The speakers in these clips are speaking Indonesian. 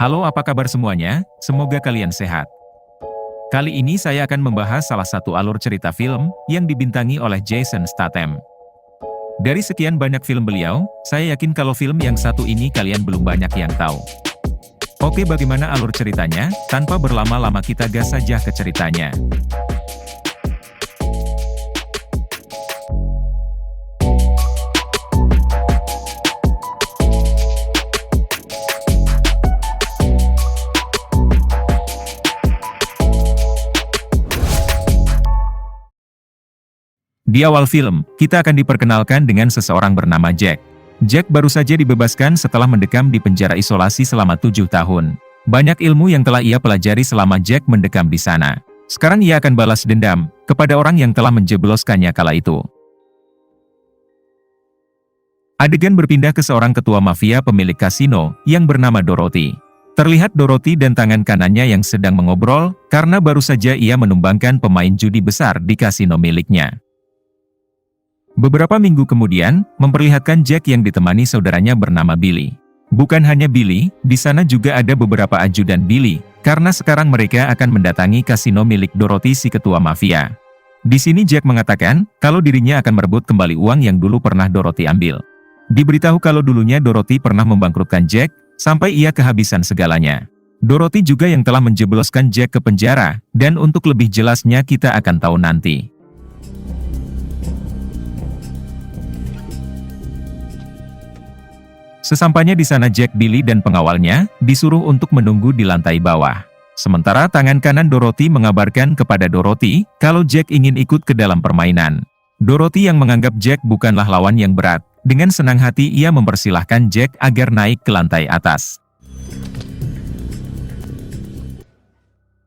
Halo, apa kabar semuanya? Semoga kalian sehat. Kali ini saya akan membahas salah satu alur cerita film yang dibintangi oleh Jason Statham. Dari sekian banyak film beliau, saya yakin kalau film yang satu ini kalian belum banyak yang tahu. Oke, bagaimana alur ceritanya? Tanpa berlama-lama kita gas saja ke ceritanya. Di awal film, kita akan diperkenalkan dengan seseorang bernama Jack. Jack baru saja dibebaskan setelah mendekam di penjara isolasi selama 7 tahun. Banyak ilmu yang telah ia pelajari selama Jack mendekam di sana. Sekarang ia akan balas dendam kepada orang yang telah menjebloskannya kala itu. Adegan berpindah ke seorang ketua mafia pemilik kasino yang bernama Dorothy. Terlihat Dorothy dan tangan kanannya yang sedang mengobrol karena baru saja ia menumbangkan pemain judi besar di kasino miliknya. Beberapa minggu kemudian, memperlihatkan Jack yang ditemani saudaranya bernama Billy. Bukan hanya Billy, di sana juga ada beberapa ajudan Billy, karena sekarang mereka akan mendatangi kasino milik Dorothy si ketua mafia. Di sini Jack mengatakan, kalau dirinya akan merebut kembali uang yang dulu pernah Dorothy ambil. Diberitahu kalau dulunya Dorothy pernah membangkrutkan Jack, sampai ia kehabisan segalanya. Dorothy juga yang telah menjebloskan Jack ke penjara, dan untuk lebih jelasnya kita akan tahu nanti. Sesampainya di sana Jack, Billy dan pengawalnya disuruh untuk menunggu di lantai bawah. Sementara tangan kanan Dorothy mengabarkan kepada Dorothy kalau Jack ingin ikut ke dalam permainan. Dorothy yang menganggap Jack bukanlah lawan yang berat, dengan senang hati ia mempersilahkan Jack agar naik ke lantai atas.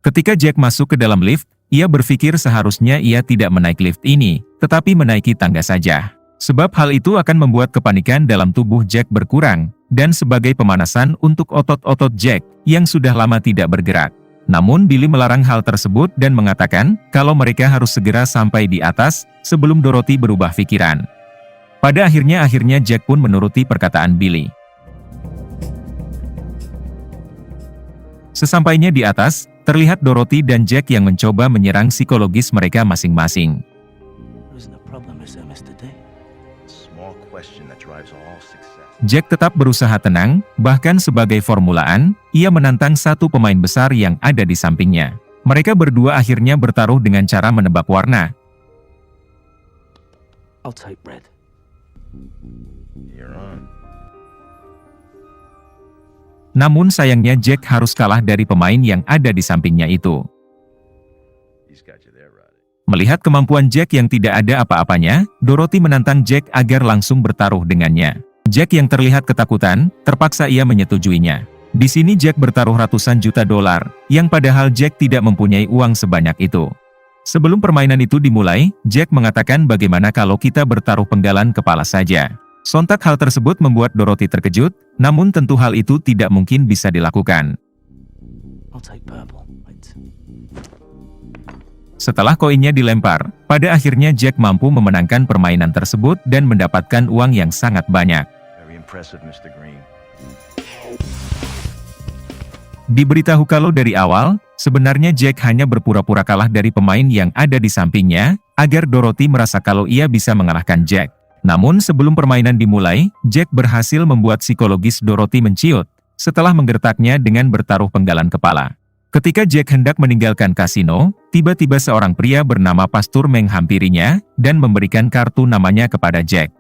Ketika Jack masuk ke dalam lift, ia berpikir seharusnya ia tidak menaik lift ini, tetapi menaiki tangga saja. Sebab hal itu akan membuat kepanikan dalam tubuh Jack berkurang, dan sebagai pemanasan untuk otot-otot Jack yang sudah lama tidak bergerak. Namun Billy melarang hal tersebut dan mengatakan kalau mereka harus segera sampai di atas sebelum Dorothy berubah pikiran. Pada akhirnya Jack pun menuruti perkataan Billy. Sesampainya di atas, terlihat Dorothy dan Jack yang mencoba menyerang psikologis mereka masing-masing. Jack tetap berusaha tenang, bahkan sebagai formulaan, ia menantang satu pemain besar yang ada di sampingnya. Mereka berdua akhirnya bertaruh dengan cara menebak warna. Namun sayangnya Jack harus kalah dari pemain yang ada di sampingnya itu. Melihat kemampuan Jack yang tidak ada apa-apanya, Dorothy menantang Jack agar langsung bertaruh dengannya. Jack yang terlihat ketakutan, terpaksa ia menyetujuinya. Di sini Jack bertaruh ratusan juta dolar, yang padahal Jack tidak mempunyai uang sebanyak itu. Sebelum permainan itu dimulai, Jack mengatakan bagaimana kalau kita bertaruh penggalan kepala saja. Sontak hal tersebut membuat Dorothy terkejut, namun tentu hal itu tidak mungkin bisa dilakukan. Setelah koinnya dilempar, pada akhirnya Jack mampu memenangkan permainan tersebut dan mendapatkan uang yang sangat banyak. Diberitahu kalau dari awal, sebenarnya Jack hanya berpura-pura kalah dari pemain yang ada di sampingnya, agar Dorothy merasa kalau ia bisa mengalahkan Jack. Namun sebelum permainan dimulai, Jack berhasil membuat psikologis Dorothy menciut, setelah menggertaknya dengan bertaruh penggalan kepala. Ketika Jack hendak meninggalkan kasino, tiba-tiba seorang pria bernama Pastur menghampirinya, dan memberikan kartu namanya kepada Jack.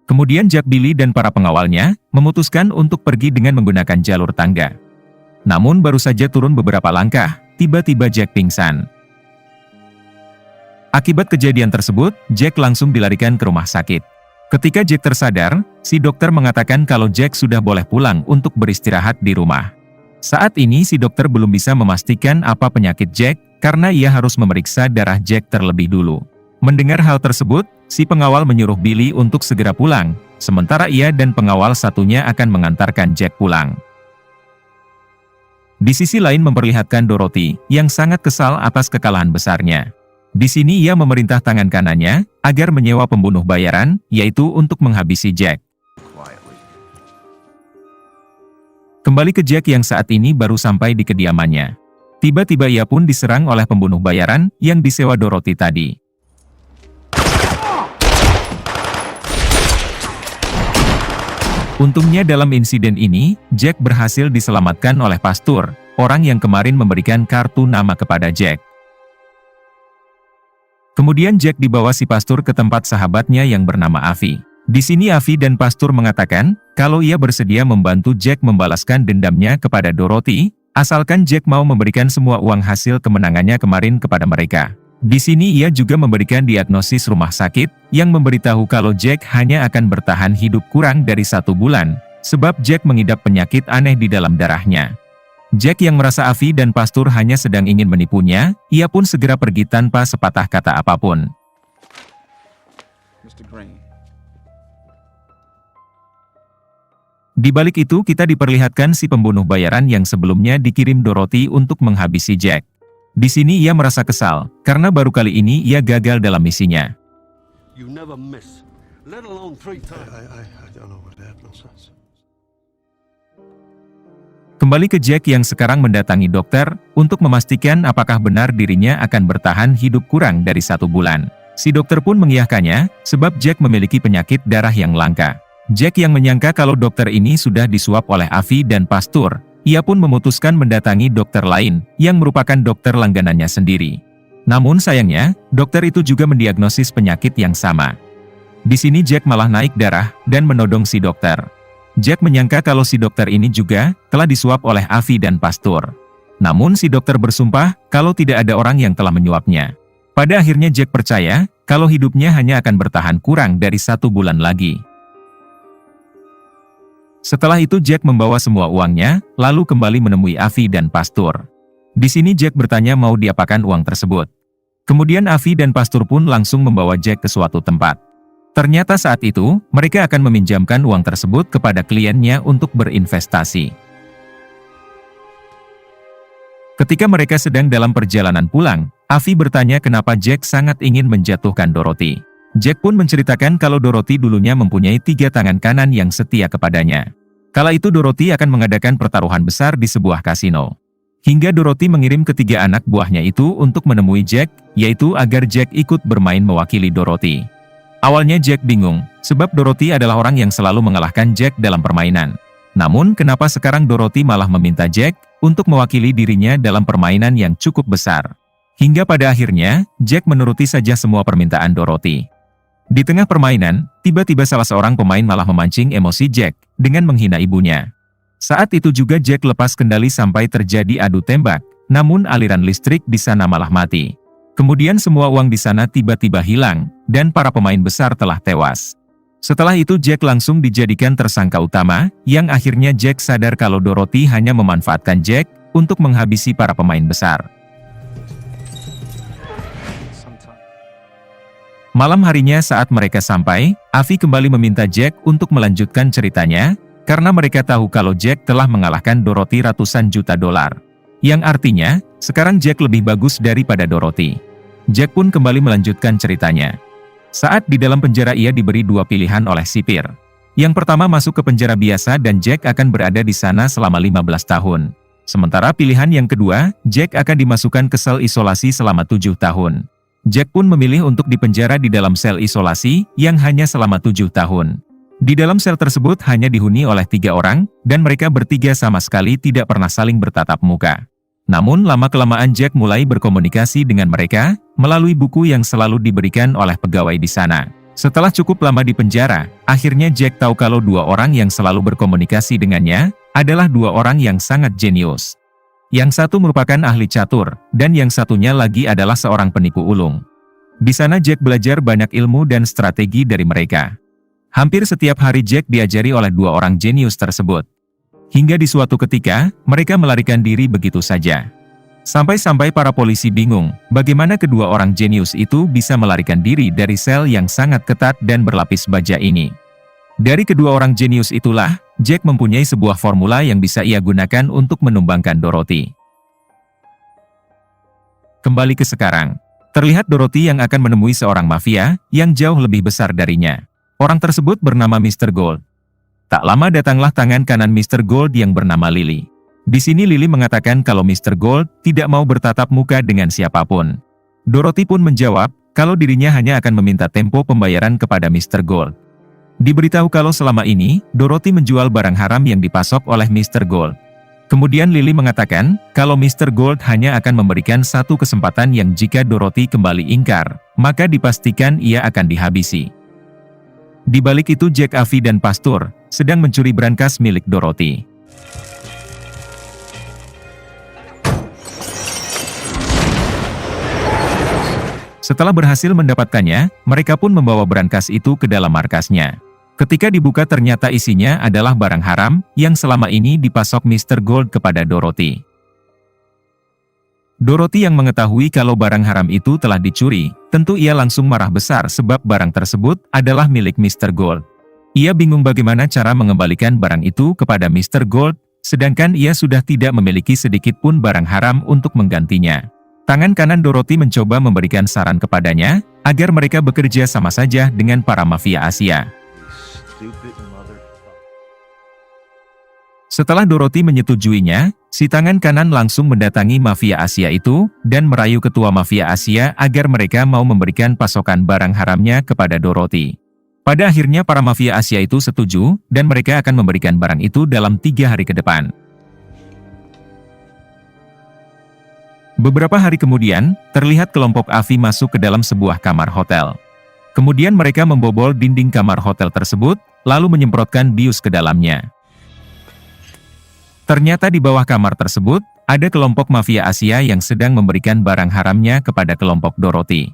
Kemudian Jack, Billy dan para pengawalnya, memutuskan untuk pergi dengan menggunakan jalur tangga. Namun baru saja turun beberapa langkah, tiba-tiba Jack pingsan. Akibat kejadian tersebut, Jack langsung dilarikan ke rumah sakit. Ketika Jack tersadar, si dokter mengatakan kalau Jack sudah boleh pulang untuk beristirahat di rumah. Saat ini si dokter belum bisa memastikan apa penyakit Jack, karena ia harus memeriksa darah Jack terlebih dulu. Mendengar hal tersebut, si pengawal menyuruh Billy untuk segera pulang, sementara ia dan pengawal satunya akan mengantarkan Jack pulang. Di sisi lain memperlihatkan Dorothy, yang sangat kesal atas kekalahan besarnya. Di sini ia memerintah tangan kanannya, agar menyewa pembunuh bayaran, yaitu untuk menghabisi Jack. Kembali ke Jack yang saat ini baru sampai di kediamannya. Tiba-tiba ia pun diserang oleh pembunuh bayaran yang disewa Dorothy tadi. Untungnya dalam insiden ini, Jack berhasil diselamatkan oleh pastor, orang yang kemarin memberikan kartu nama kepada Jack. Kemudian Jack dibawa si pastor ke tempat sahabatnya yang bernama Avi. Di sini Avi dan pastor mengatakan, kalau ia bersedia membantu Jack membalaskan dendamnya kepada Dorothy, asalkan Jack mau memberikan semua uang hasil kemenangannya kemarin kepada mereka. Di sini ia juga memberikan diagnosis rumah sakit, yang memberitahu kalau Jack hanya akan bertahan hidup kurang dari 1 bulan, sebab Jack mengidap penyakit aneh di dalam darahnya. Jack yang merasa Avi dan pastor hanya sedang ingin menipunya, ia pun segera pergi tanpa sepatah kata apapun. Di balik itu kita diperlihatkan si pembunuh bayaran yang sebelumnya dikirim Dorothy untuk menghabisi Jack. Di sini ia merasa kesal, karena baru kali ini ia gagal dalam misinya. Kembali ke Jack yang sekarang mendatangi dokter, untuk memastikan apakah benar dirinya akan bertahan hidup kurang dari 1 bulan. Si dokter pun mengiyakannya, sebab Jack memiliki penyakit darah yang langka. Jack yang menyangka kalau dokter ini sudah disuap oleh Avi dan pastor, ia pun memutuskan mendatangi dokter lain, yang merupakan dokter langganannya sendiri. Namun sayangnya, dokter itu juga mendiagnosis penyakit yang sama. Di sini Jack malah naik darah, dan menodong si dokter. Jack menyangka kalau si dokter ini juga telah disuap oleh Avi dan pastor. Namun si dokter bersumpah kalau tidak ada orang yang telah menyuapnya. Pada akhirnya Jack percaya kalau hidupnya hanya akan bertahan kurang dari 1 bulan lagi. Setelah itu Jack membawa semua uangnya, lalu kembali menemui Avi dan pastor. Di sini Jack bertanya mau diapakan uang tersebut. Kemudian Avi dan pastor pun langsung membawa Jack ke suatu tempat. Ternyata saat itu, mereka akan meminjamkan uang tersebut kepada kliennya untuk berinvestasi. Ketika mereka sedang dalam perjalanan pulang, Avi bertanya kenapa Jack sangat ingin menjatuhkan Dorothy. Jack pun menceritakan kalau Dorothy dulunya mempunyai 3 tangan kanan yang setia kepadanya. Kala itu Dorothy akan mengadakan pertaruhan besar di sebuah kasino. Hingga Dorothy mengirim ketiga anak buahnya itu untuk menemui Jack, yaitu agar Jack ikut bermain mewakili Dorothy. Awalnya Jack bingung, sebab Dorothy adalah orang yang selalu mengalahkan Jack dalam permainan. Namun kenapa sekarang Dorothy malah meminta Jack untuk mewakili dirinya dalam permainan yang cukup besar? Hingga pada akhirnya, Jack menuruti saja semua permintaan Dorothy. Di tengah permainan, tiba-tiba salah seorang pemain malah memancing emosi Jack dengan menghina ibunya. Saat itu juga Jack lepas kendali sampai terjadi adu tembak, namun aliran listrik di sana malah mati. Kemudian semua uang di sana tiba-tiba hilang, dan para pemain besar telah tewas. Setelah itu Jack langsung dijadikan tersangka utama, yang akhirnya Jack sadar kalau Dorothy hanya memanfaatkan Jack untuk menghabisi para pemain besar. Malam harinya saat mereka sampai, Avi kembali meminta Jack untuk melanjutkan ceritanya, karena mereka tahu kalau Jack telah mengalahkan Dorothy ratusan juta dolar. Yang artinya, sekarang Jack lebih bagus daripada Dorothy. Jack pun kembali melanjutkan ceritanya. Saat di dalam penjara ia diberi 2 pilihan oleh sipir. Yang pertama masuk ke penjara biasa dan Jack akan berada di sana selama 15 tahun. Sementara pilihan yang kedua, Jack akan dimasukkan ke sel isolasi selama 7 tahun. Jack pun memilih untuk dipenjara di dalam sel isolasi yang hanya selama 7 tahun. Di dalam sel tersebut hanya dihuni oleh 3 orang, dan mereka bertiga sama sekali tidak pernah saling bertatap muka. Namun lama-kelamaan Jack mulai berkomunikasi dengan mereka, melalui buku yang selalu diberikan oleh pegawai di sana. Setelah cukup lama di penjara, akhirnya Jack tahu kalau 2 orang yang selalu berkomunikasi dengannya, adalah 2 orang yang sangat jenius. Yang satu merupakan ahli catur, dan yang satunya lagi adalah seorang penipu ulung. Di sana Jack belajar banyak ilmu dan strategi dari mereka. Hampir setiap hari Jack diajari oleh 2 orang jenius tersebut. Hingga di suatu ketika, mereka melarikan diri begitu saja. Sampai-sampai para polisi bingung, bagaimana kedua orang jenius itu bisa melarikan diri dari sel yang sangat ketat dan berlapis baja ini. Dari kedua orang jenius itulah, Jack mempunyai sebuah formula yang bisa ia gunakan untuk menumbangkan Dorothy. Kembali ke sekarang. Terlihat Dorothy yang akan menemui seorang mafia, yang jauh lebih besar darinya. Orang tersebut bernama Mr. Gold. Tak lama datanglah tangan kanan Mr. Gold yang bernama Lily. Di sini Lily mengatakan kalau Mr. Gold tidak mau bertatap muka dengan siapapun. Dorothy pun menjawab kalau dirinya hanya akan meminta tempo pembayaran kepada Mr. Gold. Diberitahu kalau selama ini, Dorothy menjual barang haram yang dipasok oleh Mr. Gold. Kemudian Lily mengatakan kalau Mr. Gold hanya akan memberikan satu kesempatan yang jika Dorothy kembali ingkar, maka dipastikan ia akan dihabisi. Di balik itu Jack, Avi dan Pastur sedang mencuri brankas milik Dorothy. Setelah berhasil mendapatkannya, mereka pun membawa brankas itu ke dalam markasnya. Ketika dibuka ternyata isinya adalah barang haram yang selama ini dipasok Mr. Gold kepada Dorothy. Dorothy yang mengetahui kalau barang haram itu telah dicuri, tentu ia langsung marah besar sebab barang tersebut adalah milik Mr. Gold. Ia bingung bagaimana cara mengembalikan barang itu kepada Mr. Gold, sedangkan ia sudah tidak memiliki sedikit pun barang haram untuk menggantinya. Tangan kanan Dorothy mencoba memberikan saran kepadanya, agar mereka bekerja sama saja dengan para mafia Asia. Setelah Dorothy menyetujuinya, si tangan kanan langsung mendatangi mafia Asia itu, dan merayu ketua mafia Asia agar mereka mau memberikan pasokan barang haramnya kepada Dorothy. Pada akhirnya para mafia Asia itu setuju, dan mereka akan memberikan barang itu dalam 3 hari ke depan. Beberapa hari kemudian, terlihat kelompok Avi masuk ke dalam sebuah kamar hotel. Kemudian mereka membobol dinding kamar hotel tersebut, lalu menyemprotkan bius ke dalamnya. Ternyata di bawah kamar tersebut, ada kelompok mafia Asia yang sedang memberikan barang haramnya kepada kelompok Dorothy.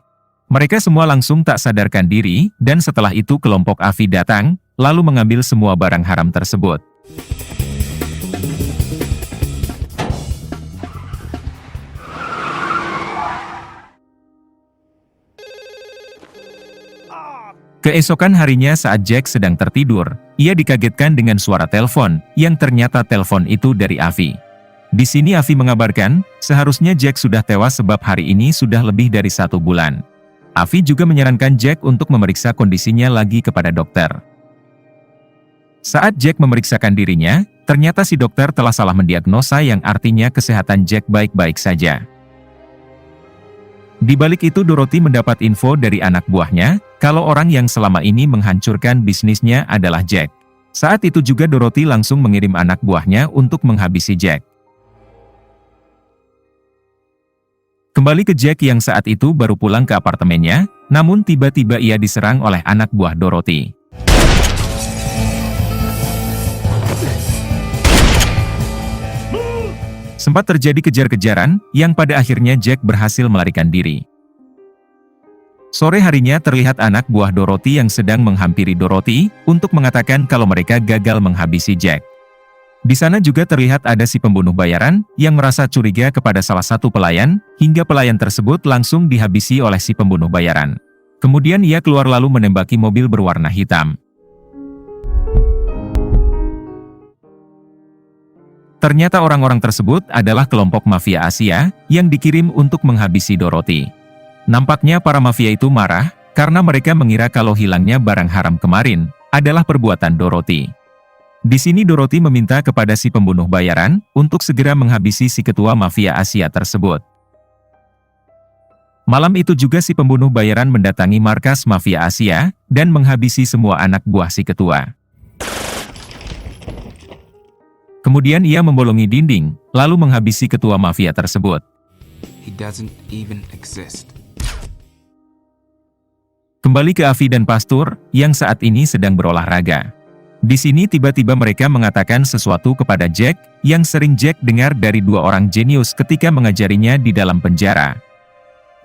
Mereka semua langsung tak sadarkan diri, dan setelah itu kelompok Avi datang, lalu mengambil semua barang haram tersebut. Keesokan harinya saat Jack sedang tertidur, ia dikagetkan dengan suara telepon, yang ternyata telepon itu dari Avi. Di sini Avi mengabarkan, seharusnya Jack sudah tewas sebab hari ini sudah lebih dari 1 bulan. Avi juga menyarankan Jack untuk memeriksa kondisinya lagi kepada dokter. Saat Jack memeriksakan dirinya, ternyata si dokter telah salah mendiagnosa yang artinya kesehatan Jack baik-baik saja. Di balik itu Dorothy mendapat info dari anak buahnya, kalau orang yang selama ini menghancurkan bisnisnya adalah Jack. Saat itu juga Dorothy langsung mengirim anak buahnya untuk menghabisi Jack. Kembali ke Jack yang saat itu baru pulang ke apartemennya, namun tiba-tiba ia diserang oleh anak buah Dorothy. Sempat terjadi kejar-kejaran, yang pada akhirnya Jack berhasil melarikan diri. Sore harinya terlihat anak buah Dorothy yang sedang menghampiri Dorothy, untuk mengatakan kalau mereka gagal menghabisi Jack. Di sana juga terlihat ada si pembunuh bayaran, yang merasa curiga kepada salah satu pelayan, hingga pelayan tersebut langsung dihabisi oleh si pembunuh bayaran. Kemudian ia keluar lalu menembaki mobil berwarna hitam. Ternyata orang-orang tersebut adalah kelompok mafia Asia, yang dikirim untuk menghabisi Dorothy. Nampaknya para mafia itu marah, karena mereka mengira kalau hilangnya barang haram kemarin, adalah perbuatan Dorothy. Di sini Dorothy meminta kepada si pembunuh bayaran, untuk segera menghabisi si ketua mafia Asia tersebut. Malam itu juga si pembunuh bayaran mendatangi markas mafia Asia, dan menghabisi semua anak buah si ketua. Kemudian ia membolongi dinding, lalu menghabisi ketua mafia tersebut. He doesn't even exist. Kembali ke Avi dan Pastur, yang saat ini sedang berolahraga. Di sini tiba-tiba mereka mengatakan sesuatu kepada Jack, yang sering Jack dengar dari 2 orang jenius ketika mengajarinya di dalam penjara.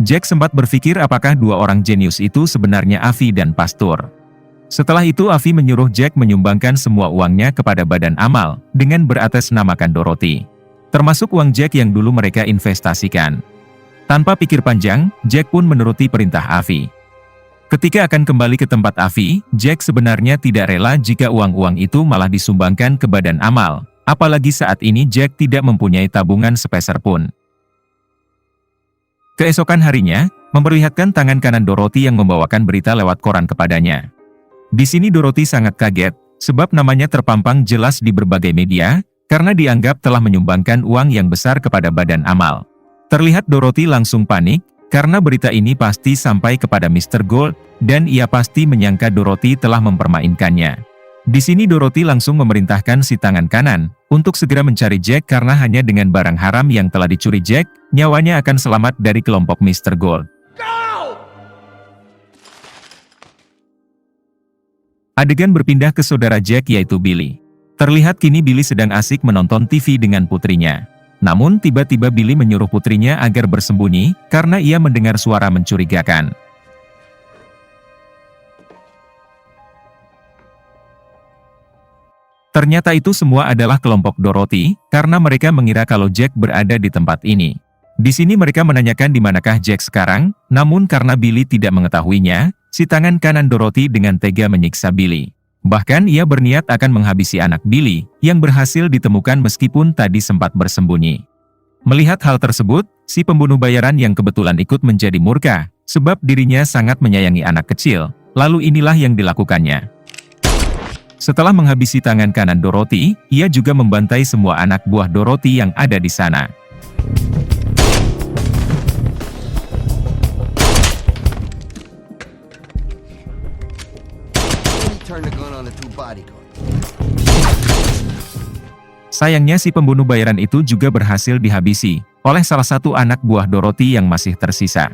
Jack sempat berpikir apakah 2 orang jenius itu sebenarnya Avi dan Pastur. Setelah itu Avi menyuruh Jack menyumbangkan semua uangnya kepada badan amal, dengan beratasnamakan Dorothy. Termasuk uang Jack yang dulu mereka investasikan. Tanpa pikir panjang, Jack pun menuruti perintah Avi. Ketika akan kembali ke tempat Avi, Jack sebenarnya tidak rela jika uang-uang itu malah disumbangkan ke badan amal, apalagi saat ini Jack tidak mempunyai tabungan sepeser pun. Keesokan harinya, memperlihatkan tangan kanan Dorothy yang membawakan berita lewat koran kepadanya. Di sini Dorothy sangat kaget, sebab namanya terpampang jelas di berbagai media, karena dianggap telah menyumbangkan uang yang besar kepada badan amal. Terlihat Dorothy langsung panik, karena berita ini pasti sampai kepada Mr. Gold, dan ia pasti menyangka Dorothy telah mempermainkannya. Di sini Dorothy langsung memerintahkan si tangan kanan, untuk segera mencari Jack karena hanya dengan barang haram yang telah dicuri Jack, nyawanya akan selamat dari kelompok Mr. Gold. Adegan berpindah ke saudara Jack yaitu Billy. Terlihat kini Billy sedang asik menonton TV dengan putrinya. Namun tiba-tiba Billy menyuruh putrinya agar bersembunyi, karena ia mendengar suara mencurigakan. Ternyata itu semua adalah kelompok Dorothy, karena mereka mengira kalau Jack berada di tempat ini. Di sini mereka menanyakan di manakah Jack sekarang, namun karena Billy tidak mengetahuinya, si tangan kanan Dorothy dengan tega menyiksa Billy. Bahkan ia berniat akan menghabisi anak Billy, yang berhasil ditemukan meskipun tadi sempat bersembunyi. Melihat hal tersebut, si pembunuh bayaran yang kebetulan ikut menjadi murka, sebab dirinya sangat menyayangi anak kecil, lalu inilah yang dilakukannya. Setelah menghabisi tangan kanan Dorothy, ia juga membantai semua anak buah Dorothy yang ada di sana. Sayangnya si pembunuh bayaran itu juga berhasil dihabisi oleh salah satu anak buah Dorothy yang masih tersisa.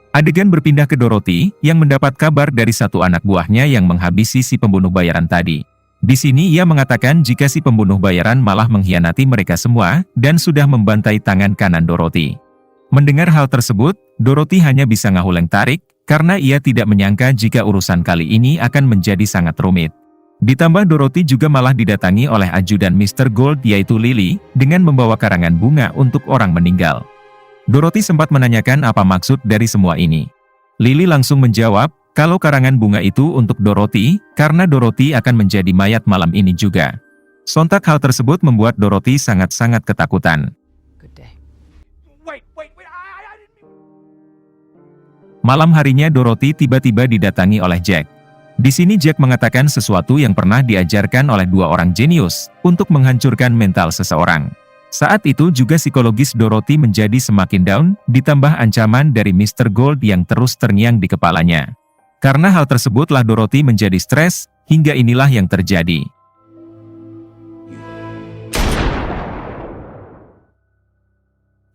Adegan berpindah ke Dorothy yang mendapat kabar dari satu anak buahnya yang menghabisi si pembunuh bayaran tadi. Di sini ia mengatakan jika si pembunuh bayaran malah mengkhianati mereka semua dan sudah membantai tangan kanan Dorothy. Mendengar hal tersebut, Dorothy hanya bisa ngahuleng tarik karena ia tidak menyangka jika urusan kali ini akan menjadi sangat rumit. Ditambah Dorothy juga malah didatangi oleh ajudan Mr. Gold yaitu Lily, dengan membawa karangan bunga untuk orang meninggal. Dorothy sempat menanyakan apa maksud dari semua ini. Lily langsung menjawab, kalau karangan bunga itu untuk Dorothy, karena Dorothy akan menjadi mayat malam ini juga. Sontak hal tersebut membuat Dorothy sangat-sangat ketakutan. Malam harinya Dorothy tiba-tiba didatangi oleh Jack. Di sini Jack mengatakan sesuatu yang pernah diajarkan oleh dua orang jenius untuk menghancurkan mental seseorang. Saat itu juga psikologis Dorothy menjadi semakin down, ditambah ancaman dari Mr. Gold yang terus terngiang di kepalanya. Karena hal tersebutlah Dorothy menjadi stres, hingga inilah yang terjadi.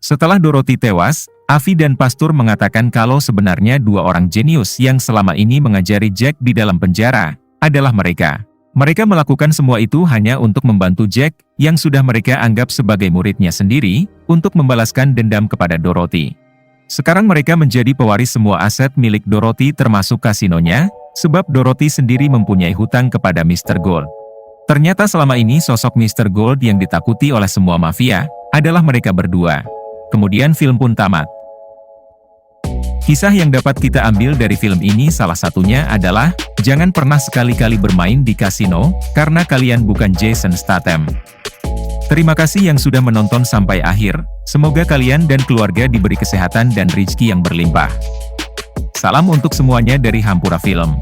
Setelah Dorothy tewas, Avi dan Pastur mengatakan kalau sebenarnya dua orang jenius yang selama ini mengajari Jack di dalam penjara adalah mereka. Mereka melakukan semua itu hanya untuk membantu Jack, yang sudah mereka anggap sebagai muridnya sendiri, untuk membalaskan dendam kepada Dorothy. Sekarang mereka menjadi pewaris semua aset milik Dorothy termasuk kasinonya, sebab Dorothy sendiri mempunyai hutang kepada Mr. Gold. Ternyata selama ini sosok Mr. Gold yang ditakuti oleh semua mafia, adalah mereka berdua. Kemudian film pun tamat. Kisah yang dapat kita ambil dari film ini salah satunya adalah, jangan pernah sekali-kali bermain di kasino, karena kalian bukan Jason Statham. Terima kasih yang sudah menonton sampai akhir, semoga kalian dan keluarga diberi kesehatan dan rezeki yang berlimpah. Salam untuk semuanya dari Hampura Film.